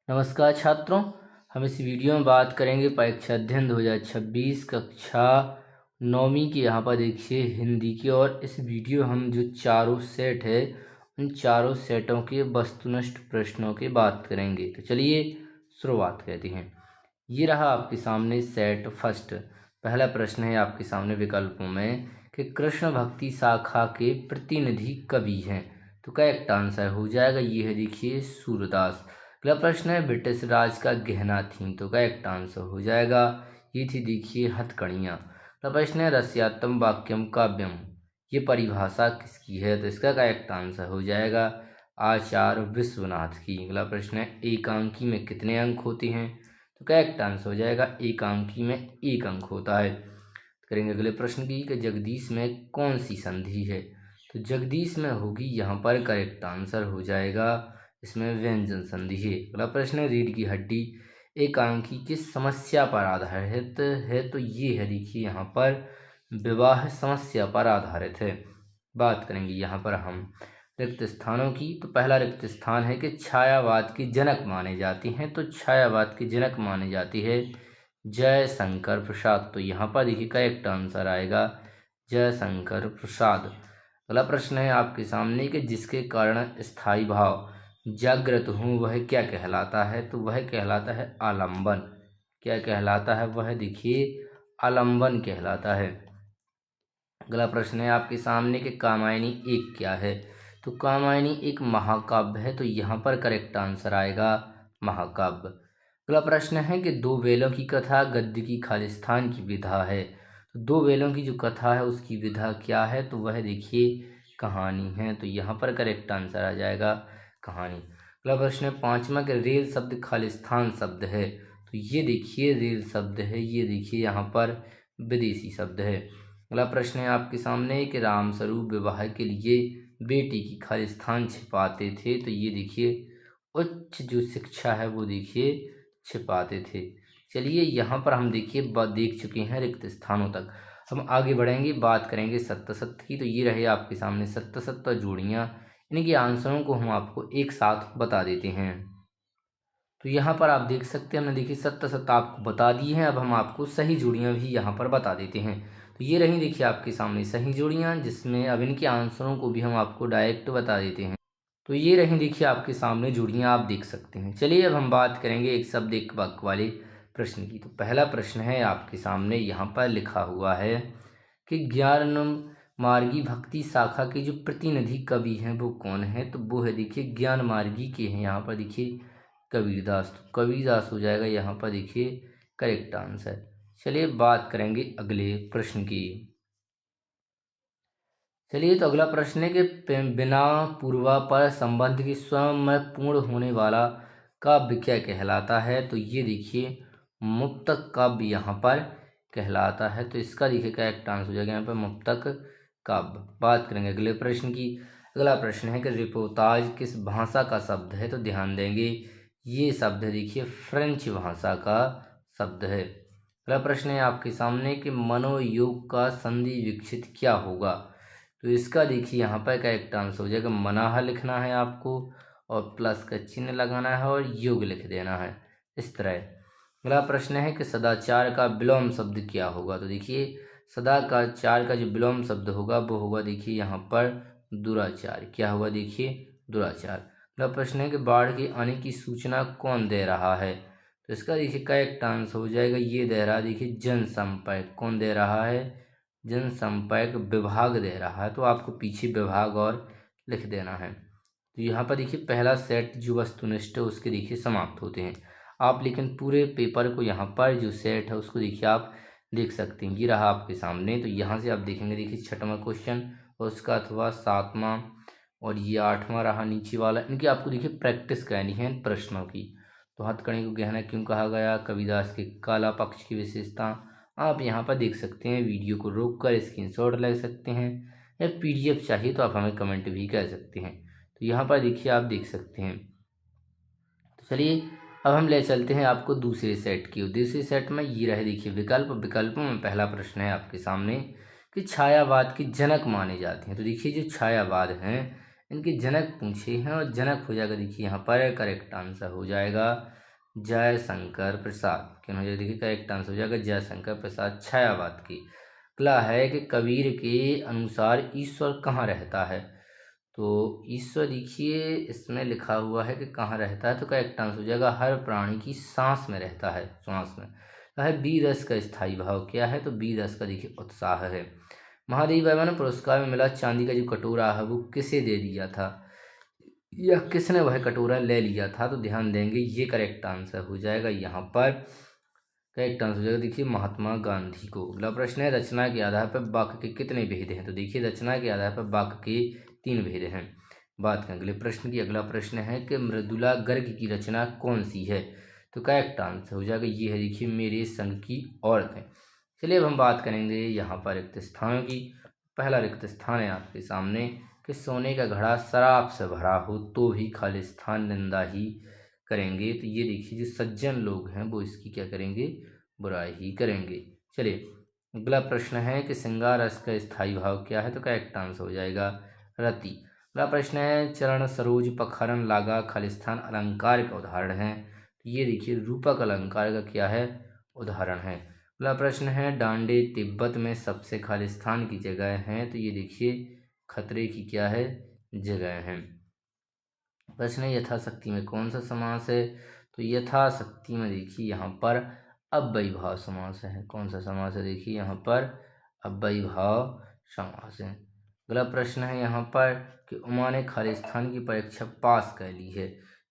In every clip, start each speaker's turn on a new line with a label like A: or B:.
A: नमस्कार छात्रों, हम इस वीडियो में बात करेंगे परीक्षा अध्ययन 2026 कक्षा 9वीं की। यहाँ पर देखिए हिंदी की, और इस वीडियो हम जो चारों सेट है उन चारों सेटों के वस्तुनिष्ठ प्रश्नों की बात करेंगे। तो चलिए शुरुआत करते हैं। ये रहा आपके सामने सेट फर्स्ट। पहला प्रश्न है आपके सामने विकल्पों में कि कृष्ण भक्ति शाखा के प्रतिनिधि कवि हैं। तो करेक्ट आंसर हो जाएगा ये है, देखिए सूरदास। अगला प्रश्न है ब्रिटिश राज का गहना थीम। तो करेक्ट आंसर हो जाएगा ये थी, देखिए हथकड़ियाँ। अगला प्रश्न है रस्यात्मक वाक्यम काव्यम, ये परिभाषा किसकी है। तो इसका करेक्ट आंसर हो जाएगा आचार्य विश्वनाथ की। अगला प्रश्न है एकांकी में कितने अंक होते हैं। तो करेक्ट आंसर हो जाएगा एकांकी में 1 अंक होता है। करेंगे अगले प्रश्न की कि जगदीश में कौन सी संधि है। तो जगदीश में होगी यहाँ पर, करेक्ट आंसर हो जाएगा इसमें व्यंजन संधि है। अगला प्रश्न है रीढ़ की हड्डी एकांकी किस समस्या पर आधारित है। तो ये है, देखिए यहाँ पर विवाह समस्या पर आधारित है। बात करेंगे यहाँ पर हम रिक्त स्थानों की। तो पहला रिक्त स्थान है कि छायावाद के जनक माने जाते हैं। तो छायावाद के जनक माने जाती है जयशंकर प्रसाद। तो यहाँ पर देखिए करेक्ट आंसर आएगा जयशंकर प्रसाद। अगला प्रश्न है आपके सामने कि जिसके कारण स्थायी भाव जागृत हूँ वह क्या कहलाता है। तो वह कहलाता है आलंबन। क्या कहलाता है वह, देखिए आलंबन कहलाता है। अगला प्रश्न है आपके सामने कि कामायनी एक क्या है। तो कामायनी एक महाकाव्य है। तो यहाँ पर करेक्ट आंसर आएगा महाकाव्य। अगला प्रश्न है कि दो बेलों की कथा गद्य की खालिस्तान की विधा है। तो दो बेलों की जो कथा है उसकी विधा क्या है। तो वह देखिए कहानी है। तो यहाँ पर करेक्ट आंसर आ जाएगा कहानी। अगला प्रश्न है 5वां कि रेल शब्द खालिस्तान शब्द है। तो ये देखिए रेल शब्द है, ये देखिए यहाँ पर विदेशी शब्द है। अगला प्रश्न है आपके सामने कि रामस्वरूप विवाह के लिए बेटी की खालिस्तान छिपाते थे। तो ये देखिए उच्च जो शिक्षा है वो देखिए छिपाते थे। चलिए यहाँ पर हम देखिए देख चुके हैं रिक्त स्थानों तक। हम आगे बढ़ेंगे, बात करेंगे सत्य सत्य की। तो ये रहे आपके सामने सत्य सत्य जोड़ियाँ, इनके आंसरों को हम आपको एक साथ बता देते हैं। तो यहाँ पर आप देख सकते हैं, हमने देखिए सत्य सत्य आपको बता दी हैं। अब हम आपको सही जोड़ियाँ भी यहाँ पर बता देते हैं। तो ये रही देखिए आपके सामने सही जोड़ियाँ, जिसमें अब इनके आंसरों को भी हम आपको डायरेक्ट बता देते हैं। तो ये रही देखिए आपके सामने जोड़ियाँ, आप देख सकते हैं। चलिए अब हम बात करेंगे एक शब्द एक वाक्य वाले प्रश्न की। तो पहला प्रश्न है आपके सामने, यहाँ पर लिखा हुआ है कि ज्ञान मार्गी भक्ति शाखा के जो प्रतिनिधि कवि हैं वो कौन है। तो वो है देखिए ज्ञान मार्गी के हैं यहाँ पर, देखिए कबीरदास। तो कबीरदास हो जाएगा यहाँ पर, देखिए करेक्ट आंसर। चलिए बात करेंगे अगले प्रश्न की। चलिए तो अगला प्रश्न है कि बिना पूर्वापर संबंध के स्वयं में पूर्ण होने वाला काव्य क्या कहलाता है। तो ये देखिए मुक्तक काव्य यहाँ पर कहलाता है। तो इसका देखिए करेक्ट आंसर हो जाएगा यहाँ पर मुक्तक काव्य। बात करेंगे अगले प्रश्न की। अगला प्रश्न है कि रिपोर्टाज किस भाषा का शब्द है। तो ध्यान देंगे ये शब्द है, देखिए फ्रेंच भाषा का शब्द है। अगला प्रश्न है आपके सामने कि मनोयोग का संधि विकसित क्या होगा। तो इसका देखिए यहाँ पर करेक्ट आंसर हो जाएगा मनाह लिखना है आपको, और प्लस का चिन्ह लगाना है और योग लिख देना है इस तरह। अगला प्रश्न है कि सदाचार का विलोम शब्द क्या होगा। तो देखिए सदाचार का जो विलोम शब्द होगा वो होगा, देखिए यहाँ पर दुराचार। क्या होगा, देखिए दुराचार। अगला प्रश्न है कि बाढ़ के आने की सूचना कौन दे रहा है। तो इसका देखिए करेक्ट आंसर हो जाएगा ये दे रहा है, देखिए जनसंपर्क। कौन दे रहा है, जनसंपर्क विभाग दे रहा है। तो आपको पीछे विभाग और लिख देना है। तो यहाँ पर देखिए पहला सेट जो वस्तुनिष्ठ है उसके देखिए समाप्त होते हैं आप, लेकिन पूरे पेपर को यहाँ पर जो सेट है उसको देखिए आप देख सकते हैं। ये रहा आपके सामने। तो यहाँ से आप देखेंगे, देखिए 6वां क्वेश्चन और उसका अथवा 7वां और ये 8वां रहा नीचे वाला। इनकी आपको देखिए प्रैक्टिस करनी है इन प्रश्नों की। तो हथकड़ी को गहना क्यों कहा गया, कबीरदास के काला पक्ष की विशेषता, आप यहाँ पर देख सकते हैं। वीडियो को रोक कर स्क्रीनशॉट ले सकते हैं, या PDF चाहिए तो आप हमें कमेंट भी कर सकते हैं। तो यहाँ पर देखिए आप देख सकते हैं। तो चलिए अब हम ले चलते हैं आपको दूसरे सेट की। दूसरे सेट में ये रहे देखिए विकल्पों में पहला प्रश्न है आपके सामने कि छायावाद के जनक माने जाते हैं। तो देखिए जो छायावाद हैं इनके जनक पूछे हैं और जनक हो जाएगा देखिए यहाँ पर करेक्ट आंसर हो जाएगा जयशंकर प्रसाद। क्यों हो जाएगा देखिए करेक्ट आंसर हो जाएगा जयशंकर प्रसाद छायावाद की। अगला है कि कबीर के अनुसार ईश्वर कहाँ रहता है। तो ईश्वर देखिए इसमें लिखा हुआ है कि कहाँ रहता है, तो करेक्ट आंसर हो जाएगा हर प्राणी की सांस में रहता है, श्वास में। तो है बी रस का स्थायी भाव क्या है, तो बी रस का देखिए उत्साह है। महादेवी वर्मा पुरस्कार में मिला चांदी का जो कटोरा है वो किसे दे दिया था, या किसने वह कटोरा ले लिया था, तो ध्यान देंगे ये करेक्ट आंसर हो जाएगा यहाँ पर। करेक्ट आंसर हो जाएगा देखिए महात्मा गांधी को। अगला प्रश्न है रचना के आधार पर वाक्य के कितने भेद हैं, तो देखिए रचना के आधार पर वाक्य के 3 भेद हैं। बात करें अगले प्रश्न की। अगला प्रश्न है कि मृदुला गर्ग की रचना कौन सी है, तो करेक्ट आंसर हो जाएगा ये है देखिए मेरे संग की औरतें। चलिए अब हम बात करेंगे यहाँ पर रिक्त स्थानों की। पहला रिक्त स्थान है आपके सामने कि सोने का घड़ा शराब से भरा हो तो भी खालिस्तान निंदा ही करेंगे। तो ये देखिए जो सज्जन लोग हैं वो इसकी क्या करेंगे, बुराई ही करेंगे। चलिए अगला प्रश्न है कि श्रृंगार रस का स्थायी भाव क्या है, तो करेक्ट आंसर हो जाएगा रति। अगला प्रश्न है चरण सरोज पखरन लागा खालिस्तान अलंकार का उदाहरण है, तो ये देखिए रूपक अलंकार का क्या है, उदाहरण है। अगला प्रश्न है डांडे तिब्बत में सबसे खालिस्तान की जगह हैं, तो ये देखिए खतरे की क्या है, जगह है। प्रश्न है यथाशक्ति में कौन सा समास है, तो यथाशक्ति में देखिए यहाँ पर अव्ययी भाव समास है। कौन सा समास है, देखिए यहाँ पर अव्ययी भाव समास है। अगला प्रश्न है यहाँ पर कि उमा ने खालिस्तान की परीक्षा पास कर ली है,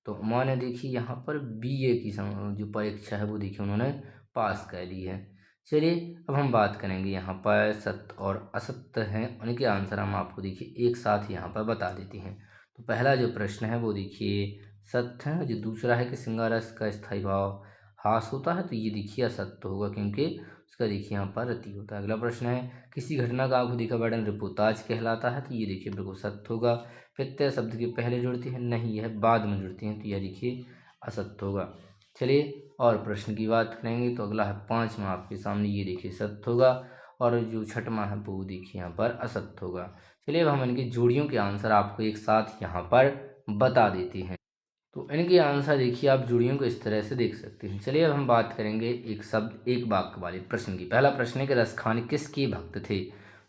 A: तो उमा ने देखिए यहाँ पर बीए की जो परीक्षा है वो देखिए उन्होंने पास कर ली है। चलिए अब हम बात करेंगे यहाँ पर सत्य और असत्य हैं, उनके आंसर हम आपको देखिए एक साथ यहाँ पर बता देते हैं। तो पहला जो प्रश्न है वो देखिए सत्य है। जो दूसरा है कि श्रृंगार रस का स्थायी भाव हास होता है, तो ये देखिए असत्य होगा क्योंकि उसका देखिए यहाँ पर रति होता है। अगला प्रश्न है किसी घटना का आंखों देखा वर्णन रिपोर्टाज कहलाता है, तो ये देखिए बिल्कुल सत्य होगा। प्रत्यय शब्द के पहले जुड़ती है, नहीं यह बाद में जुड़ती हैं, तो यह देखिए असत्य होगा। चलिए और प्रश्न की बात करेंगे तो अगला है 5वां आपके सामने, ये देखिए सत्य होगा। और जो 6वां है वो देखिए यहाँ पर असत्य होगा। चलिए अब हम इनकी जोड़ियों के आंसर आपको एक साथ यहाँ पर बता देते हैं। तो इनके आंसर देखिए आप जोड़ियों को इस तरह से देख सकते हैं। चलिए अब हम बात करेंगे एक शब्द एक वाक्य वाले प्रश्न की। पहला प्रश्न है कि रसखानी किसके भक्त थे,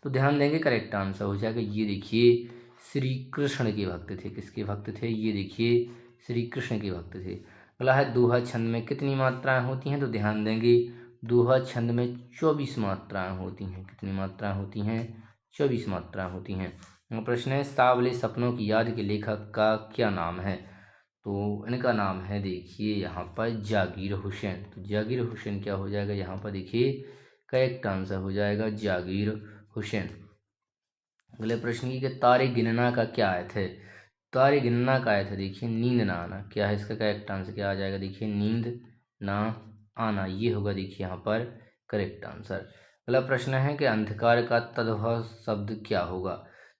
A: तो ध्यान देंगे करेक्ट आंसर हो जाएगा ये देखिए श्री कृष्ण के भक्त थे। किसके भक्त थे, ये देखिए श्री कृष्ण के भक्त थे। अगला है दोहा छंद में कितनी मात्राएं होती हैं, तो ध्यान देंगे दोहा छंद में 24 मात्राएं होती हैं। कितनी मात्राएं होती हैं, 24 मात्राएं होती हैं। प्रश्न है सावले सपनों की याद के लेखक का क्या नाम है, तो इनका नाम है देखिए यहाँ पर जागीर हुसैन। तो जागीर हुसैन क्या हो जाएगा यहाँ पर देखिए करेक्ट आंसर हो जाएगा जागीर हुसैन। अगले प्रश्न की कि तारे गिनना का क्या अर्थ है, तारे गिनना का अर्थ है देखिए नींद ना आना। क्या है इसका करेक्ट आंसर, क्या आ जाएगा देखिए नींद ना आना, ये होगा देखिए यहाँ पर करेक्ट आंसर। अगला प्रश्न है कि अंधकार का तद्भव शब्द क्या होगा,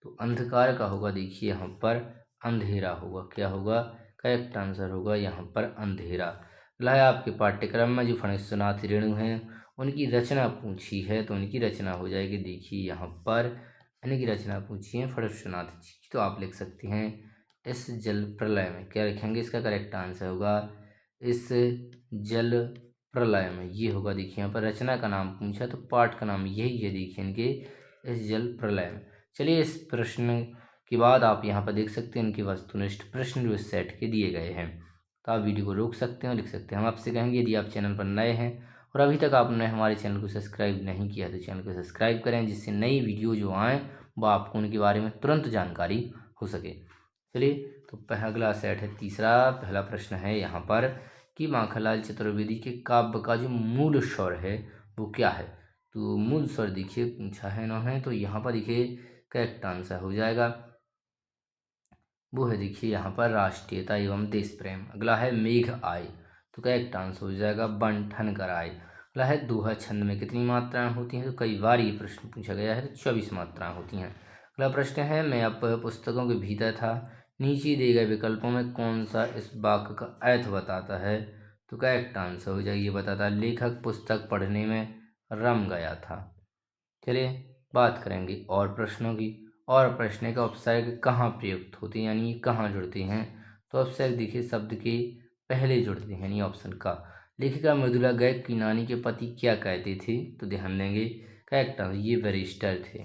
A: तो अंधकार का होगा देखिए यहाँ पर अंधेरा होगा। क्या होगा, करेक्ट आंसर होगा यहाँ पर अंधेरा। अगला है आपके पाठ्यक्रम में जो फणीश्वरनाथ रेणु हैं उनकी रचना पूछी है, तो उनकी रचना हो जाएगी देखिए यहाँ पर इनकी रचना पूछी है फणीश्वरनाथ जी की, तो आप लिख सकते हैं इस जल प्रलय में। क्या लिखेंगे, इसका करेक्ट आंसर होगा इस जल प्रलय में, ये होगा देखिए यहाँ पर रचना का नाम पूछा तो पाठ का नाम यही है देखिए इनके इस जल प्रलय में। चलिए इस प्रश्न के बाद आप यहाँ पर देख सकते हैं इनके वस्तुनिष्ठ प्रश्न जो इस सेट के दिए गए हैं, तो आप वीडियो को रोक सकते हैं और लिख सकते हैं। हम आपसे कहेंगे यदि आप चैनल पर नए हैं और अभी तक आपने हमारे चैनल को सब्सक्राइब नहीं किया तो चैनल को सब्सक्राइब करें, जिससे नई वीडियो जो आएँ वो आपको उनके बारे में तुरंत जानकारी हो सके। चलिए तो अगला सेट है तीसरा। पहला प्रश्न है यहाँ पर कि माखनलाल चतुर्वेदी के काव्य का जो मूल स्वर है वो क्या है, तो मूल स्वर देखिए पूछा है इन्होंने, तो यहाँ पर देखिए करेक्ट आंसर हो जाएगा वो है देखिए यहाँ पर राष्ट्रीयता एवं देश प्रेम। अगला है मेघ आए, तो करेक्ट आंसर हो जाएगा बन ठन कर आए। अगला है दोहा छंद में कितनी मात्राएं होती हैं, तो कई बार ये प्रश्न पूछा गया है, तो 24 मात्राएं होती हैं। अगला प्रश्न है मैं अब पुस्तकों के भीतर था, नीचे दिए गए विकल्पों में कौन सा इस वाक्य का अर्थ बताता है, तो करेक्ट आंसर हो जाएगा ये बताता है लेखक पुस्तक पढ़ने में रम गया था। चलिए बात करेंगे और प्रश्नों की। और प्रश्न है कि उपसर्ग कहाँ प्रयुक्त होते हैं, यानी कहाँ जुड़ते हैं। तो उपसर्ग देखिए शब्द के पहले जुड़ते हैं, यानी ऑप्शन का। लेखिका मृदुला गर्ग की नानी के पति क्या कहते थे, तो ध्यान देंगे करेक्ट आंसर ये बैरिस्टर थे।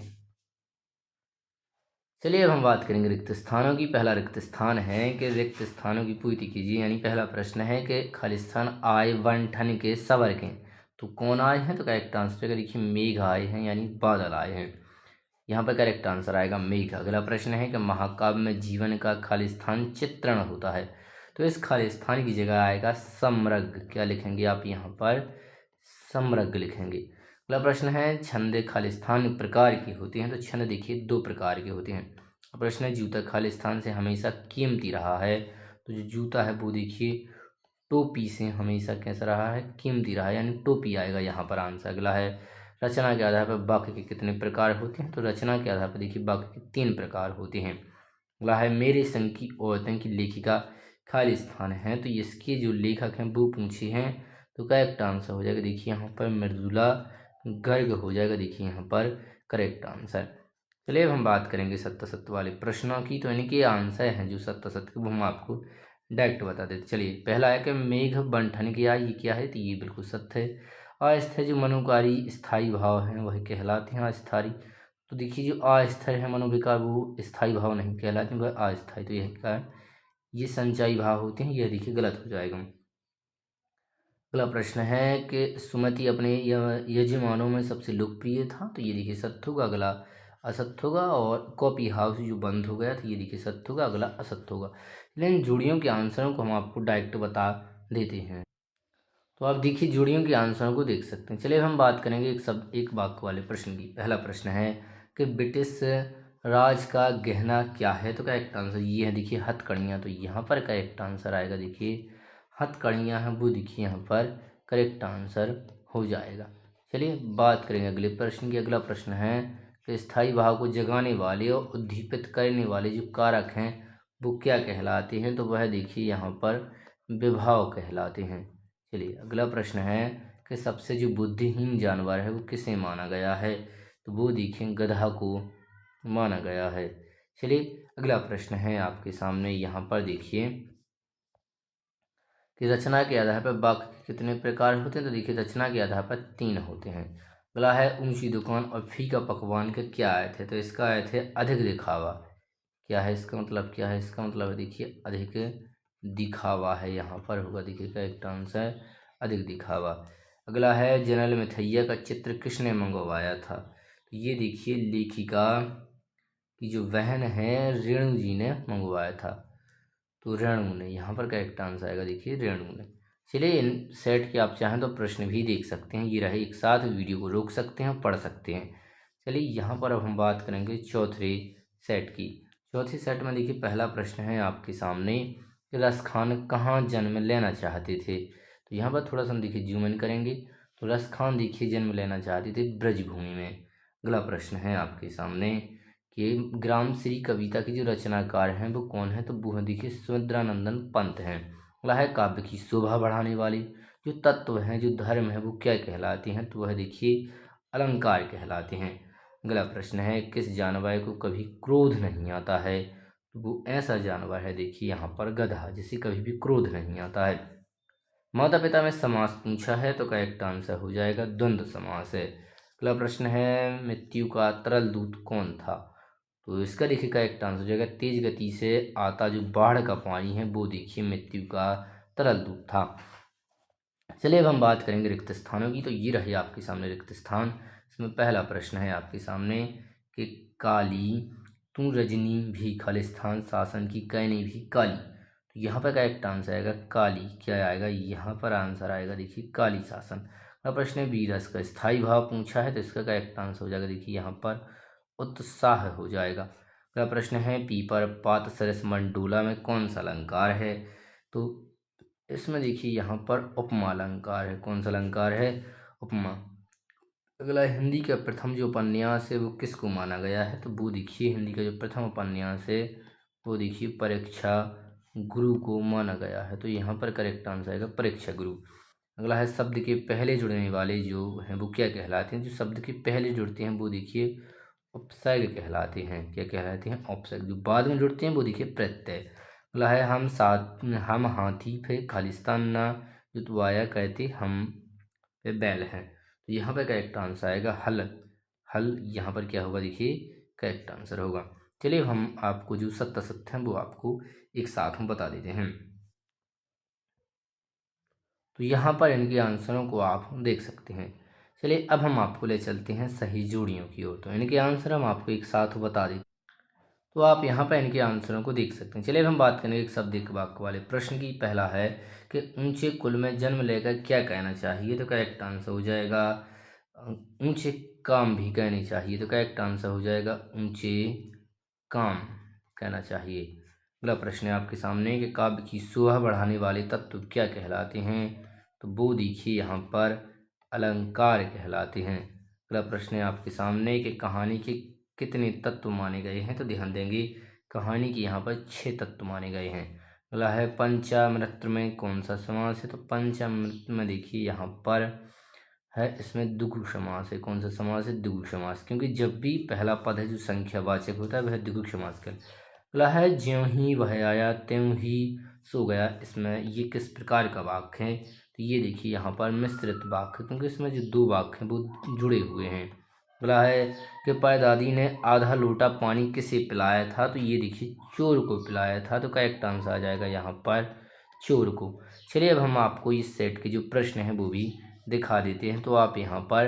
A: चलिए अब हम बात करेंगे रिक्त स्थानों की। पहला रिक्त स्थान है कि रिक्त स्थानों की पूर्ति कीजिए, यानी पहला प्रश्न है कि खालिस्तान आए बंठन के सवर के। तो कौन आए हैं, तो करेक्ट आंसर देखिए मेघ आए हैं, यानी बादल आए हैं। यहाँ पर करेक्ट आंसर आएगा मेघ। अगला प्रश्न है कि महाकाव्य में जीवन का खालिस्तान चित्रण होता है, तो इस खालिस्तान की जगह आएगा समृग। क्या लिखेंगे आप यहाँ पर, समृग लिखेंगे। अगला प्रश्न है छंद खालिस्तान प्रकार की होती हैं, तो छंद देखिए 2 प्रकार के होते हैं। प्रश्न है जूता खालिस्तान से हमेशा कीमती रहा है, तो जो जूता है वो देखिए टोपी से हमेशा कैसा रहा है, कीमती रहा है, यानी टोपी आएगा यहाँ पर आंसर। अगला है रचना के आधार पर वाक्य के कितने प्रकार होते हैं, तो रचना के आधार पर देखिए वाक्य के 3 प्रकार होते हैं। अगला है मेरे संग की औरतें की लेखिका खालिस्तान है, तो इसके जो लेखक हैं वो पूछे हैं, तो करेक्ट आंसर हो जाएगा देखिए यहाँ पर मृदुला गर्ग हो जाएगा देखिए यहाँ पर करेक्ट आंसर। चलिए अब हम बात करेंगे सत्य सत्य वाले प्रश्नों की। तो इनके आंसर हैं जो सत्य सत्य के वो हम आपको डायरेक्ट बता देते। चलिए पहला है कि मेघ बंठन किया, ये क्या है, तो ये बिल्कुल सत्य है। अस्थिर जो मनोकारी स्थायी भाव हैं वही कहलाते हैं अस्थायी। तो देखिए जो अस्थिर है मनोविकार वो स्थायी भाव नहीं कहलाते, वह अस्थायी। तो यह क्या है, ये संचयी भाव होते हैं, यह देखिए गलत हो जाएगा। अगला प्रश्न है कि सुमति अपने यजमानों में सबसे लोकप्रिय था, तो ये देखिए सत्य होगा। अगला असत्य होगा। और कॉफी हाउस जो बंद हो गया, तो ये देखिए सत्य होगा, अगला असत्य होगा। लेकिन जोड़ियों के आंसरों को हम आपको डायरेक्ट बता देते हैं। तो आप देखिए जोड़ियों के आंसरों को देख सकते हैं। चलिए हम बात करेंगे एक वाक्य वाले प्रश्न की। पहला प्रश्न है कि ब्रिटिश राज का गहना क्या है, तो करेक्ट आंसर ये है देखिए हथकड़ियाँ। तो यहाँ पर करेक्ट आंसर आएगा देखिए हथकड़ियाँ हैं वो देखिए यहाँ पर करेक्ट आंसर हो जाएगा। चलिए बात करेंगे अगले प्रश्न की। अगला प्रश्न है कि स्थायी भाव को जगाने वाले और उद्दीपित करने वाले जो कारक हैं वो क्या कहलाते हैं, तो वह देखिए यहाँ पर विभाव कहलाते हैं। चलिए अगला प्रश्न है कि सबसे जो बुद्धिहीन जानवर है वो किसे माना गया है, तो वो देखिए गधा को माना गया है। चलिए अगला प्रश्न है आपके सामने, यहाँ पर देखिए कि रचना के आधार पर वाक्य के कितने प्रकार होते हैं, तो देखिए रचना के आधार पर 3 होते हैं। अगला है ऊंची दुकान और फीका पकवान के क्या आए थे, तो इसका आए थे अधिक दिखावा। क्या है इसका मतलब, क्या है इसका मतलब है देखिए अधिक दिखावा है, यहाँ पर होगा देखिए करेक्ट आंसर अधिक दिखावा। अगला है जनरल मिथैया का चित्र किसने मंगवाया था, तो ये देखिए लेखिका की जो बहन है रेणु जी ने मंगवाया था। तो रेणु ने, यहाँ पर करेक्ट आंसर आएगा देखिए रेणु ने। चलिए इन सेट के आप चाहें तो प्रश्न भी देख सकते हैं, ये रहे एक साथ वीडियो को रोक सकते हैं पढ़ सकते हैं। चलिए यहाँ पर अब हम बात करेंगे चौथे सेट की। चौथे सेट में देखिए पहला प्रश्न है आपके सामने कि रस खान कहाँ जन्म लेना चाहते थे, तो यहाँ पर थोड़ा सा हम देखिए जूम इन करेंगे। तो रस खान देखिए जन्म लेना चाहते थे ब्रजभूमि में। अगला प्रश्न है आपके सामने कि ग्राम श्री कविता के जो रचनाकार हैं वो कौन है, तो वो देखिए सुमित्रानंदन पंत हैं। अगला है काव्य की शोभा बढ़ाने वाले जो तत्व हैं जो धर्म है वो क्या कहलाते हैं, तो वह देखिए अलंकार कहलाते हैं। अगला प्रश्न है किस जानवर को कभी क्रोध नहीं आता है, तो वो ऐसा जानवर है देखिए यहाँ पर गधा, जिसे कभी भी क्रोध नहीं आता है। माता पिता में समास पूछा है, तो करेक्ट आंसर हो जाएगा द्वंद्व समास है। अगला प्रश्न है मृत्यु का तरल दूत कौन था, तो इसका देखिए करेक्ट आंसर हो जाएगा तेज गति से आता जो बाढ़ का पानी है वो देखिए मृत्यु का तरल दूत था। चलिए अब हम बात करेंगे रिक्त स्थानों की। तो ये रहे आपके सामने रिक्त स्थान। इसमें पहला प्रश्न है आपके सामने कि काली तू रजनी भी खालिस्तान शासन की कहनी भी काली, तो यहाँ पर करेक्ट आंसर आएगा काली। क्या आएगा यहाँ पर आंसर आएगा देखिए काली शासन। अगला प्रश्न है बीरस का स्थायी भाव पूछा है, तो इसका करेक्ट आंसर हो जाएगा देखिए यहाँ पर उत्साह हो जाएगा। अगला प्रश्न है पीपर पात सरस मंडोला में कौन सा अलंकार है, तो इसमें देखिए यहाँ पर उपमा अलंकार है। कौन सा अलंकार है, उपमा। अगला हिंदी का प्रथम जो उपन्यास है वो किसको माना गया है, तो वो देखिए हिंदी का जो प्रथम उपन्यास है वो देखिए परीक्षा गुरु को माना गया है। तो यहाँ पर करेक्ट आंसर आएगा परीक्षा गुरु। अगला है शब्द के पहले जुड़ने वाले जो हैं वो क्या कहलाते हैं, जो शब्द के पहले जुड़ते हैं वो देखिए उपसर्ग कहलाते हैं। क्या कहलाते हैं? उपसर्ग। जो बाद में जुड़ते हैं वो देखिए प्रत्यय। अगला है हम हाथी पे खालिस्तान ना जुतवाया कहते हम पे बैल हैं। तो यहाँ पर करेक्ट आंसर आएगा हल। हल यहाँ पर क्या होगा देखिए करेक्ट आंसर होगा। चलिए हम आपको जो सत्य सत्य हैं वो आपको एक साथ में बता देते हैं। तो यहाँ पर इनके आंसरों को आप देख सकते हैं। चलिए अब हम आपको ले चलते हैं सही जोड़ियों की ओर। तो इनके आंसर हम आपको एक साथ बता देते हैं। तो आप यहाँ पर इनके आंसरों को देख सकते हैं। चलिए अब हम बात करेंगे एक शब्द एक वाक्य वाले प्रश्न की। पहला है कि ऊंचे कुल में जन्म लेकर क्या कहना चाहिए? तो करेक्ट आंसर हो जाएगा ऊंचे काम भी कहने चाहिए। तो करेक्ट आंसर हो जाएगा ऊंचे काम कहना चाहिए। अगला प्रश्न है आपके सामने कि काव्य की शोभा बढ़ाने वाले तत्व क्या कहलाते हैं? तो वो देखिए यहाँ पर अलंकार कहलाते हैं। अगला प्रश्न है आपके सामने कि कहानी के कितने तत्व माने गए हैं? तो ध्यान देंगे कहानी के यहाँ पर 6 तत्व माने गए हैं। अगला है पंचामृत में कौन सा समास है? तो पंचामृत में देखिए यहाँ पर है, इसमें द्विगु समास है। कौन सा समास है? द्विगु समास। क्योंकि जब भी पहला पद है जो संख्यावाचक होता है वह द्विगु समास कर। अगला है ज्यों ही वह आया त्यों ही सो गया। इसमें ये किस प्रकार का वाक्य है? तो ये देखिए यहाँ पर मिश्रित वाक्य, क्योंकि इसमें जो 2 वाक्य हैं वो जुड़े हुए हैं। अगला है कि परदादी ने आधा लोटा पानी किसे पिलाया था? तो ये देखिए चोर को पिलाया था। तो करेक्ट आंसर आ जाएगा यहाँ पर चोर को। चलिए अब हम आपको इस सेट के जो प्रश्न हैं वो भी दिखा देते हैं। तो आप यहाँ पर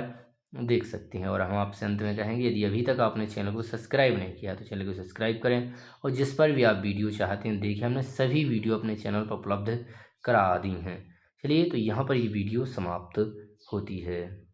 A: देख सकते हैं। और हम आपसे अंत में कहेंगे यदि अभी तक आपने चैनल को सब्सक्राइब नहीं किया तो चैनल को सब्सक्राइब करें। और जिस पर भी आप वीडियो चाहते हैं देखिए, हमने सभी वीडियो अपने चैनल पर उपलब्ध करा दी हैं। चलिए तो यहाँ पर ये वीडियो समाप्त होती है।